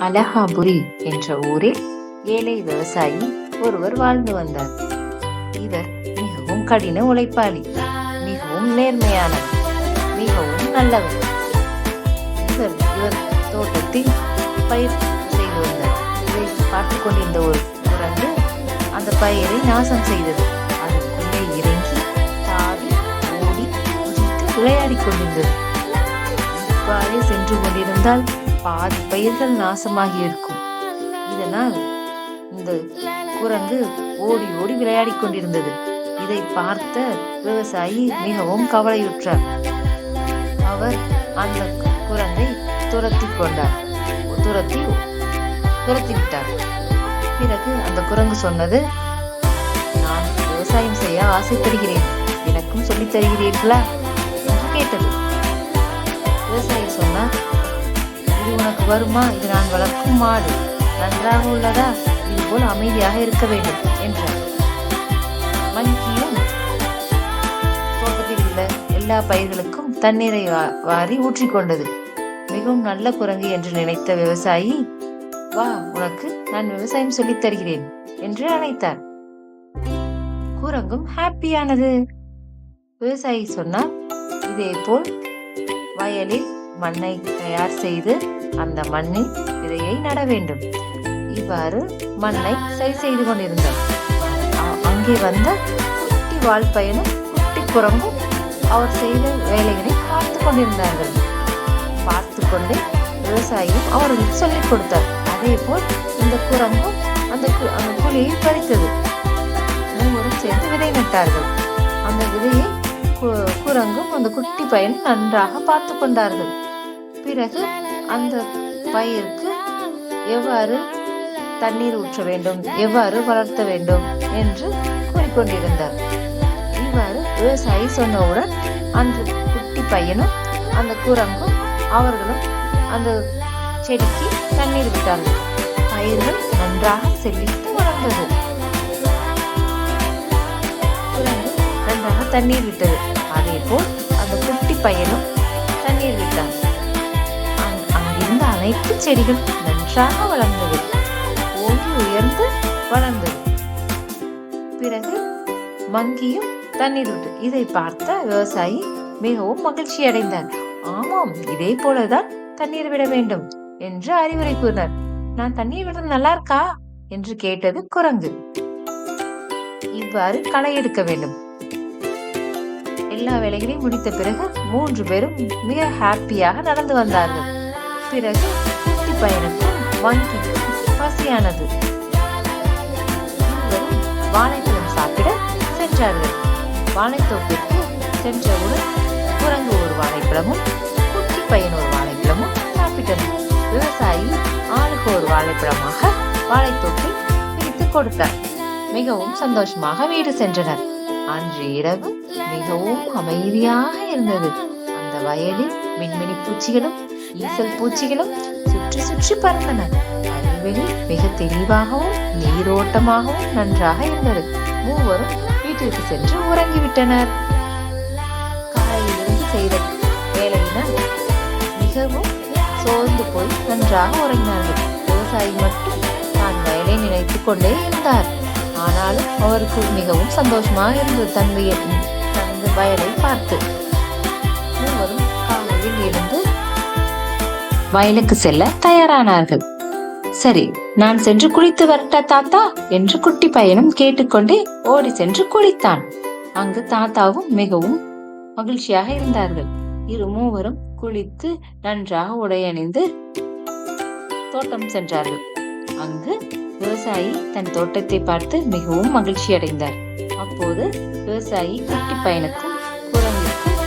அலகாபுரி என்ற ஊரில் ஏழை விவசாயி ஒருவர் வாழ்ந்து வந்தார். இவர் மிகவும் கடின உழைப்பாளி, மிகவும் நேர்மையானவர், மிகவும் நல்லவர். இவர் தோட்டத்தில் பயிர் செய்து வந்தார். இதை பார்த்து கொண்டிருந்த ஒரு குரங்கு அந்த பயிரை நாசம் செய்தது. அதற்குள்ளே இறங்கி தாவி ஓடி குதித்து விளையாடி கொண்டிருந்தது. இவ்வாறே சென்று கொண்டிருந்தால் பாதி பயிர்கள் நாசமாகி இருக்கும். இதனால் இந்த குரங்கு ஓடி ஓடி விளையாடி கொண்டிருந்தது. இதை பார்த்த விவசாயி மிகவும் கவலையுற்றார். அவர் அந்த குரங்கை துரத்தி விட்டார். பிறகு அந்த குரங்கு சொன்னது, நான் விவசாயம் செய்ய ஆசைப்படுகிறேன், எனக்கும் சொல்லித் தருகிறீர்களா என்று கேட்டது. விவசாயி சொன்னார், இது உனக்கு வருமா? இது நான் வளர்க்கும் மாடு, நன்றாக உள்ளதா? இதுபோல் அமைதியாக இருக்க வேண்டும் என்றார். மங்கியும் தோட்டத்தில் உள்ள எல்லா பயிர்களுக்கும் தண்ணீரை வாரி ஊற்றிக்கொண்டது. மிகவும் நல்ல குரங்கு என்று நினைத்த விவசாயி, வா, உனக்கு நான் விவசாயம் சொல்லித் தருகிறேன் என்று அழைத்தார். குரங்கும் ஹாப்பியானது. விவசாயி சொன்னார், இதே போல் வயலில் மண்ணை தயார் செய்து அந்த மண்ணில் விதையை நட வேண்டும். இவ்வாறு மண்ணை சரி செய்து கொண்டிருந்தார். அங்கே வந்த குட்டி வால்பயனும் குட்டி குரங்கும் அவர் செய்த வேலைகளை பார்த்து கொண்டிருந்தார்கள். பார்த்து கொண்டே விவசாயியும் அவர்களுக்கு சொல்லிக் கொடுத்தார். அதே போல் இந்த குரங்கும் அந்த குழியை பறித்தது. மூவரும் சேர்ந்து விதை நட்டார்கள். அந்த விதையை குரங்கும் அந்த குட்டி பையனும் நன்றாக பார்த்து கொண்டார்கள். பிறகு அந்த பயிருக்கு எவ்வாறு தண்ணீர் ஊற்ற வேண்டும், எவ்வாறு வளர்த்த வேண்டும் என்று கூறிக்கொண்டிருந்தார். இவ்வாறு விவசாயி சொன்னவுடன் அந்த குட்டி பையனும் அந்த குரங்கும் அவர்களும் அந்த செடிக்கு தண்ணீர் விட்டார்கள். பயிர்கள் நன்றாக செழித்து வளர்ந்தது. குரங்கு நன்றாக தண்ணீர் விட்டது. அதே போல் அந்த குட்டி பையனும் தண்ணீர் விட்டான். அங்கிருந்த அனைத்து செடிகள் நன்றாக வளர்ந்தது, ஓங்கி உயர்ந்து வளர்ந்தது. பிறகு மங்கியும் தண்ணீர் விட்டு இதை பார்த்த விவசாயி மிகவும் மகிழ்ச்சி அடைந்தார். ஆமாம், இதே போலதான் தண்ணீர் விட வேண்டும் என்று அறிவுரை கூறினார். நான் தண்ணீர் விடுறது நல்லா இருக்கா என்று கேட்டது குரங்கு. இவ்வாறு களை எடுக்க வேண்டும். எல்லா வேலைகளையும் முடித்த பிறகு 3 பேரும் மிக ஹாப்பியாக நடந்து வந்தார்கள். பிறகு குட்டி பையனுக்கும் மங்கிக்கும் பசியானது. இருவரும் வாழைப்பழம் சாப்பிட சென்றார்கள். வாழைத்தோப்பிற்கு சென்றவுடன் குரங்கு ஒரு வாழைப்பழமும் குட்டி பையன் ஒரு வாழைப்பழமும் சாப்பிட்டனர். விவசாயி ஆளுக்கு ஒரு வாழைப்பழமாக வாழைத்தோப்பில் பிரித்து கொடுத்தார். மிகவும் சந்தோஷமாக வீடு சென்றனர். அன்று இரவு மிகவும் அமைதியாக இருந்தது. அந்த வயலில் மின்மினி பூச்சிகளும் ஈசல் பூச்சிகளும் சுற்றி சுற்றி பறந்தன. வயல்வெளி மிக தெளிவாகவும் நீரோட்டமாகவும் நன்றாக இருந்தது. மூவரும் வீட்டிற்கு சென்று உறங்கிவிட்டனர். காலையிலிருந்து செய்த வேலையினால் மிகவும் சோர்ந்து போய் நன்றாக உறங்கினார்கள். விவசாயி மட்டும் தான் வயலை நினைத்துக் கொண்டே இருந்தார். ஆனாலும் அவருக்கு மிகவும் சந்தோஷமாக இருந்தது தனது வயலை பார்த்து. மூவரும் காலையில் எழுந்து வயலுக்கு செல்ல தயாரானார்கள். சரி, நான் சென்று குளித்து வரட்டா தாத்தா என்று குட்டி பையனும் கேட்டுக்கொண்டே ஓடி சென்று குளித்தான். அங்கு தாத்தாவும் மிகவும் மகிழ்ச்சியாக இருந்தார்கள். மூவரும் குளித்து நன்றாக உடையணிந்து தோட்டம் சென்றார்கள். அங்கு விவசாயி தன் தோட்டத்தை பார்த்து மிகவும் மகிழ்ச்சி அடைந்தார். அப்போது விவசாயி குட்டி பையனுக்கும் குரங்குக்கும்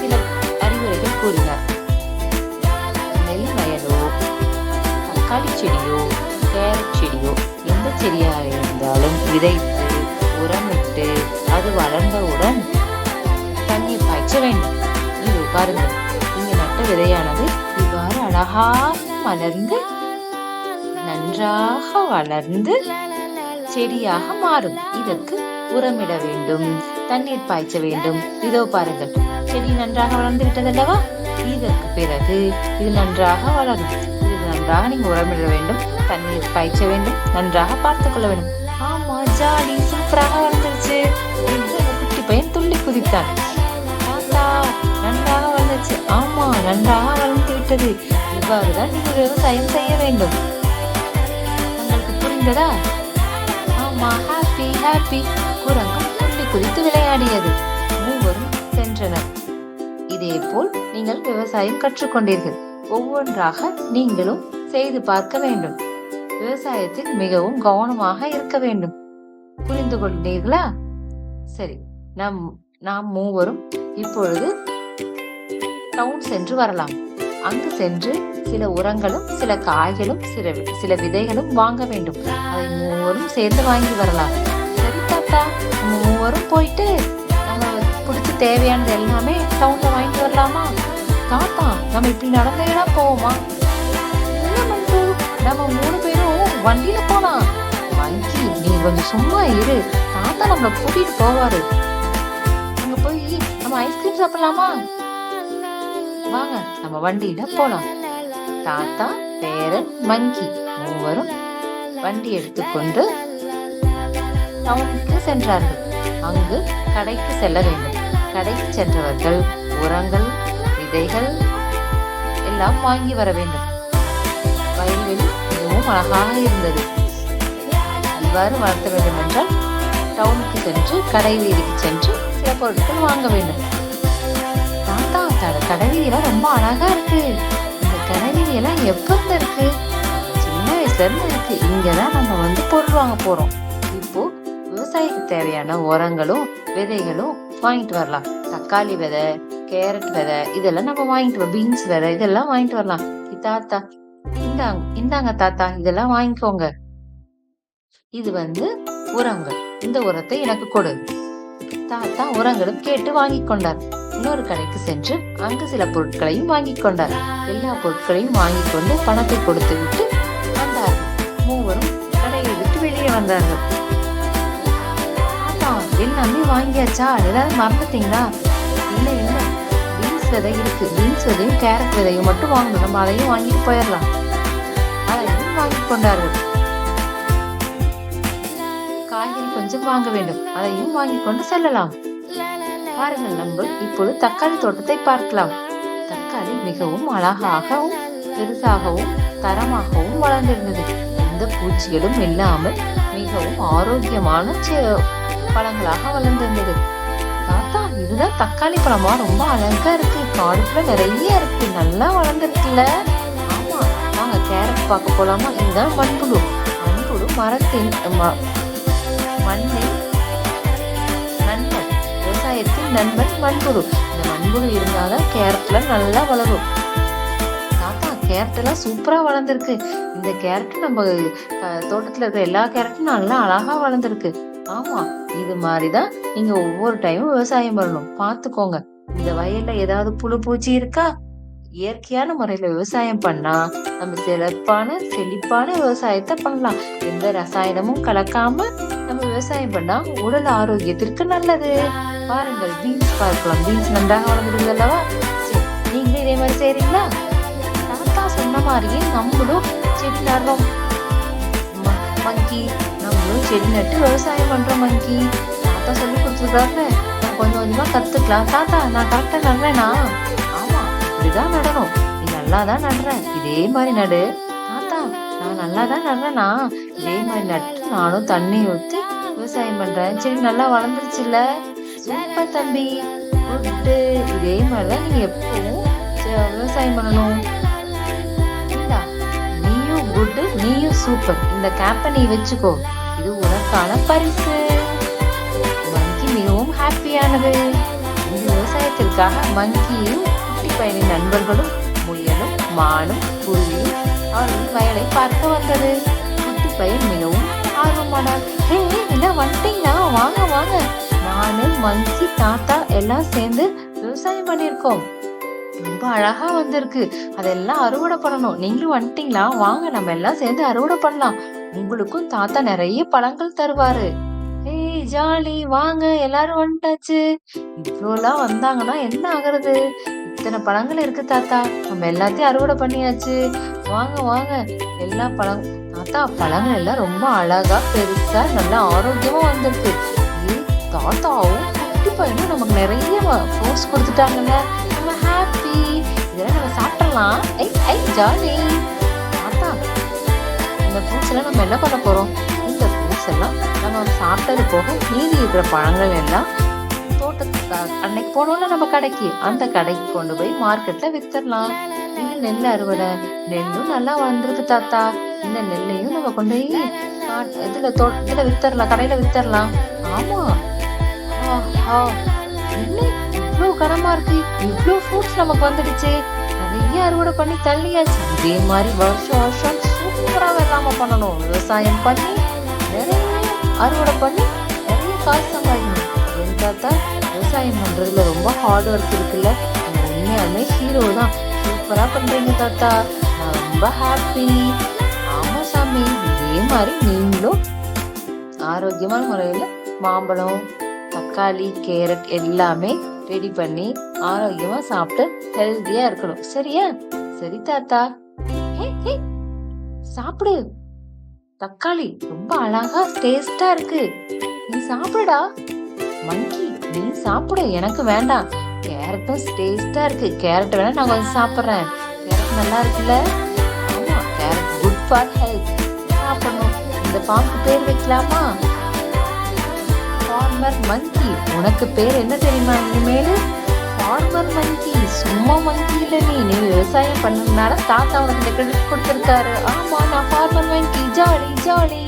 சில அறிவுரைகள் கூறினார். நெல் வயலோ, தக்காளி செடியோ, கேரட் செடியோ, எந்த செடியாக இருந்தாலும் விதைத்து உரமிட்டு அது வளர்ந்தவுடன் தண்ணீர் பாய்ச்ச வேண்டும். இது பாருங்கள், இங்கு நட்ட விதையானது இவ்வாறு அழகாக மலர்ந்து நன்றாக வளர்ந்து செடியாக மாறும். இதற்கு உரமிட வேண்டும், தண்ணீர் பாய்ச்ச வேண்டும். இதோ பாருங்கள், செடி நன்றாக வளர்ந்து விட்டதல்லவா? இதற்கு பிறகு இது நன்றாக வளரும். இது நன்றாக நீங்க உரமிட வேண்டும், தண்ணீர் பாய்ச்ச வேண்டும், நன்றாக பார்த்துக் கொள்ள வேண்டும். ஆமா, ஜாலி, சூப்பராக வளர்ந்துருச்சு என்று அந்த குட்டி பையன் துள்ளி குதித்தான். தாத்தா, நன்றாக வளர்ந்துச்சு. ஆமா, நன்றாக வளர்ந்து விட்டது. இவ்வாறுதான் நீங்க விவசாயம் செய்ய வேண்டும். உங்களுக்கு புரிந்ததா? ஆமா, ஹாப்பி ஹாப்பி. குரங்கும் துள்ளி குதித்து விளையாடியது. மூவரும் சென்றனர். இதேபோல் நீங்கள் விவசாயம் கற்றுக்கொண்டீர்கள். ஒவ்வொன்றாக நீங்களும் செய்து பார்க்க வேண்டும். விவசாயத்தில் மிகவும் கவனமாக இருக்க வேண்டும். புரிந்து கொண்டீர்களா? சரி, நாம் மூவரும் இப்பொழுது டவுன் சென்று வரலாம். அங்கு சென்று சில உரங்களும் சில காய்களும் சில விதைகளும் வாங்க வேண்டும். அதை மூவரும் சேர்ந்து வாங்கி வரலாம். சரி தாத்தா, நம்ம மூவரும் போயிட்டு நம்ம பிடிச்ச தேவையானது எல்லாமே டவுன்ல வாங்கிட்டு வரலாமா? தாத்தா, நம்ம இப்படி நடந்தேதான் போவோமா? நம்ம 3 பேரும் வண்டியில போலாம். வங்கி, நீ கொஞ்சம் சும்மா இரு, தாத்தா நம்மள கூட்டிட்டு போவாரு. அங்க போய் நம்ம ஐஸ்கிரீம் சாப்பிடலாமா? வாங்க, நம்ம வண்டியில போலாம். தாத்தா, பேரன், மங்கி மூவரும் வண்டி எடுத்துக்கொண்டு டவுனுக்கு சென்றார்கள். அங்கு கடைக்கு செல்ல வேண்டும். கடைக்கு சென்றவர்கள் உரங்கள், விதைகள் எல்லாம் வாங்கி வர வேண்டும். வயல்வெளி மிகவும் அழகாக இருந்தது. இவ்வாறு வளர்த்த வேண்டும் என்றால் டவுனுக்கு சென்று கடை வீதிக்கு சென்று சில பொருட்கள் வாங்க வேண்டும். தாத்தா, கடை வீதியெல்லாம் ரொம்ப அழகா இருக்கு. இந்த கடை வீதியெல்லாம் எப்ப இருந்து இருக்கு? சின்ன வயசுல இருந்து இருக்கு. இங்கதான் நம்ம பொருள் வாங்க போறோம். இப்போ விவசாயிக்கு தேவையான உரங்களும் விதைகளும் வாங்கிட்டு வரலாம். தக்காளி விதை, கேரட் விதை இதெல்லாம் நம்ம வாங்கிட்டு வரலாம். பீன்ஸ் விதை இதெல்லாம் வாங்கிட்டு வரலாம். தாத்தா, இந்தாங்க தாத்தா, இதெல்லாம் வாங்கிக்கோங்க. இது உரங்கள். இந்த உரத்தை எனக்கு கொடு. தாத்தா உரங்களும் கேட்டு வாங்கி கொண்டார். இன்னொரு கடைக்கு சென்று அங்கு சில பொருட்களையும் வாங்கி கொண்டார். எல்லா பொருட்களையும் வாங்கி கொண்டு பணத்தை கொடுத்து விட்டு வந்தார்கள். மூவரும் கடையை விட்டு வெளியே வந்தார்கள். தாத்தா, எல்லாமே வாங்கியாச்சா? ஏதாவது மறந்துட்டீங்களா? இல்ல, பீன்ஸ் விதை இருக்கு. பீன்ஸ் விதையும் கேரட் விதையும் மட்டும் வாங்கணும். நம்ம அதையும் வாங்கிட்டு போயிடலாம். அதையும் வாங்கி கொண்டார்கள். காய்கறி கொஞ்சம் வாங்க வேண்டும். அதையும் வாங்கி கொண்டு செல்லலாம். பாருங்கள், நம்ம இப்பொழுது தக்காளி தோட்டத்தை பார்க்கலாம். தக்காளி மிகவும் அழகாகவும் பெருசாகவும் தரமாகவும் வளர்ந்திருந்தது. எந்த பூச்சிகளும் இல்லாமல் மிகவும் ஆரோக்கியமான பழங்களாக வளர்ந்திருந்தது. தாத்தா, இதுதான் தக்காளி பழமா? ரொம்ப அழகா இருக்கு. காடுக்குள்ள நிறைய இருக்கு. நல்லா வளர்ந்துருக்குல்ல? ஆமா, நாங்க கேரட் பார்க்க போலாமா? இதுதான் மண்புழு. மண்புழு மரத்தின் மண்ணை நண்பன், விவசாயத்தின் நண்பன் மண்புழு. இந்த மண்புழு இருந்தாதான் கேரட்ல நல்லா வளரும். தாத்தா, கேரட் எல்லாம் சூப்பரா வளர்ந்துருக்கு. இந்த கேரட் நம்ம தோட்டத்துல இருக்கிற எல்லா கேரட்டும் நல்லா அழகா வளர்ந்துருக்கு. ஆமா, இது மாதிரிதான் நீங்க ஒவ்வொரு டைமும் விவசாயம் பண்ணணும். பாத்துக்கோங்க, இந்த வயல்ல ஏதாவது புழு பூச்சி இருக்கா? இயற்கையான முறையில விவசாயம் பண்ணா நம்ம செழிப்பான விவசாயத்தை பண்ணலாம். எந்த ரசாயனமும் கலக்காம நம்ம விவசாயம் பண்ணா உடல் ஆரோக்கியத்திற்கு நல்லது. பாருங்கள், பீன்ஸ் பார்க்கலாம். பீன்ஸ் நன்றாக வளர்ந்துருது அல்லவா? சரி, நீங்க இதே மாதிரி செய்றீங்களா? தாத்தா சொன்ன மாதிரியே நம்மளும் செடி நடுறோம். மங்கி, நம்மளும் செடி நட்டு விவசாயம் பண்றோம். மங்கி, தாத்தா சொல்லி கொடுத்துருக்காருல, நான் கொஞ்சம் கொஞ்சமா கத்துக்கலாம். தாத்தா, நான் கரெக்டா நடுறேனா? ஆமா, இப்படிதான் நடணும். நீ நல்லாதான் நடுற, இதே மாதிரி நடு. தாத்தா, நான் நல்லாதான் நடுறேனா? இதே மாதிரி நட்டு நானும் தண்ணி ஊத்தி விவசாயம் பண்றேன். செடி நல்லா வளர்ந்துருச்சுல்ல? சூப்பர் தம்பி, குட்டு. இதே மாதிரிதான் நீங்க எப்பவும் விவசாயம் பண்ணணும். நீயும் குட்டு, நீயும் சூப்பர். இந்த கேப்பை நீ வச்சுக்கோ. இது உனக்கான பரிசு. மங்கி மிகவும் ஹாப்பியானது. இந்த விவசாயத்திற்காக மங்கியும் குட்டி பையனின் நண்பர்களும் முயலும் மானும் குருவியும் அவர்களின் வயலை பார்க்க வந்தது. குட்டி பையன் மிகவும் ஆர்வமானார். எல்லாம் வந்துட்டீங்களா? வாங்க வாங்க, நானு மங்கி தாத்தா எல்லாம் சேர்ந்து விவசாயம் பண்ணிருக்கோம். ரொம்ப அழகா வந்திருக்கு. அதெல்லாம் அறுவடை பண்ணணும். நீங்களும் வந்துட்டீங்களா? வாங்க, நம்ம எல்லாம் சேர்ந்து அறுவடை பண்ணலாம். உங்களுக்கும் தாத்தா நிறைய பழங்கள் தருவாரு. ஜாலி, வாங்க, எல்லாரும் வந்துட்டாச்சு. இவ்வளோலாம் வந்தாங்கன்னா என்ன ஆகுறது? இத்தனை பழங்கள் இருக்கு தாத்தா. நம்ம எல்லாத்தையும் அறுவடை பண்ணியாச்சு. வாங்க வாங்க எல்லா தாத்தா பழங்கள் எல்லாம் ரொம்ப அழகா பெருசா நல்லா ஆரோக்கியமா வந்திருக்கு. தாத்தாவும் குட்டி பையனும் நமக்கு நிறைய ஃப்ரூட்ஸ் கொடுத்துட்டாங்கல்ல. நம்ம ஹாப்பி. இதெல்லாம் நம்ம சாப்பிடலாம். ஐ ஐ ஜாலி. தாத்தா இந்த ஃப்ரூட்ஸ் எல்லாம் நம்ம என்ன பண்ண போறோம்? இந்த ஃப்ரூட்ஸ் எல்லாம் நம்ம சாப்பிட்டது போக மீதி இருக்கிற பழங்கள் எல்லாம் தோட்டத்துக்கு அன்னைக்கு போனோம்ல நம்ம கடைக்கு, அந்த கடைக்கு கொண்டு போய் மார்க்கெட்ல வித்துடலாம். இது நெல் அறுவடை. நெல்லும் நல்லா வந்திருக்கு தாத்தா. இந்த நெல்லையும் நம்ம கொண்டு போய் இதுல வித்தரலாம், கடையில வித்தரலாம். ஆமா, என்ன இவ்வளவு கனமா இருக்கு, இவ்வளவு ஃப்ரூட்ஸ் நமக்கு வந்துடுச்சு. நிறைய அறுவடை பண்ணி தள்ளியாச்சு. இதே மாதிரி வருஷம் வருஷம் சூப்பரா வெள்ளாம பண்ணணும். விவசாயம் பண்ணி நிறைய அறுவடை பண்ணி நிறைய காசு சம்பாதிக்கணும். ஏன் தாத்தா விவசாயம் பண்றதுல ரொம்ப ஹார்ட் ஒர்க் இருக்குல்ல. உண்மையாலுமே ஹீரோ தான். சூப்பரா பண்றீங்க தாத்தா. நான் ரொம்ப ஹாப்பி. ஆமா சாமி, இதே மாதிரி நீங்களும் ஆரோக்கியமான முறையில மாம்பழம், தக்காளி, கேரட் எல்லாமே ரெடி பண்ணி ஆரோக்கியமா சாப்பிட்டு ஹெல்தியா இருக்கணும். சரியா? சரி தாத்தா. சாப்பிடு. தக்காளி ரொம்ப அழகா டேஸ்டா இருக்கு. நீ சாப்பிடுடா. மங்கி நீ சாப்பிடு, எனக்கு வேண்டாம். கேரட்டும் டேஸ்டா இருக்கு. கேரட் வேணா நான் கொஞ்சம் சாப்பிடுறேன். கேரட் நல்லா இருக்குல்ல? ஆமா, கேரட் குட் ஃபார் ஹெல்த். சாப்பிடணும். இந்த ஃபார்முக்கு பேர் வைக்கலாமா? ஃபார்மர் மங்கி. உனக்கு பேர் என்ன தெரியுமா இனிமேல்? ஃபார்மர் மங்கி. சும்மா மங்கி இல்ல, நீ விவசாயம் பண்ணதுனால தாத்தா உனக்கு இந்த கிரெடிட் கொடுத்திருக்காரு. ஆமா, நான் ஃபார்மர் மங்கி. Jolly jolly.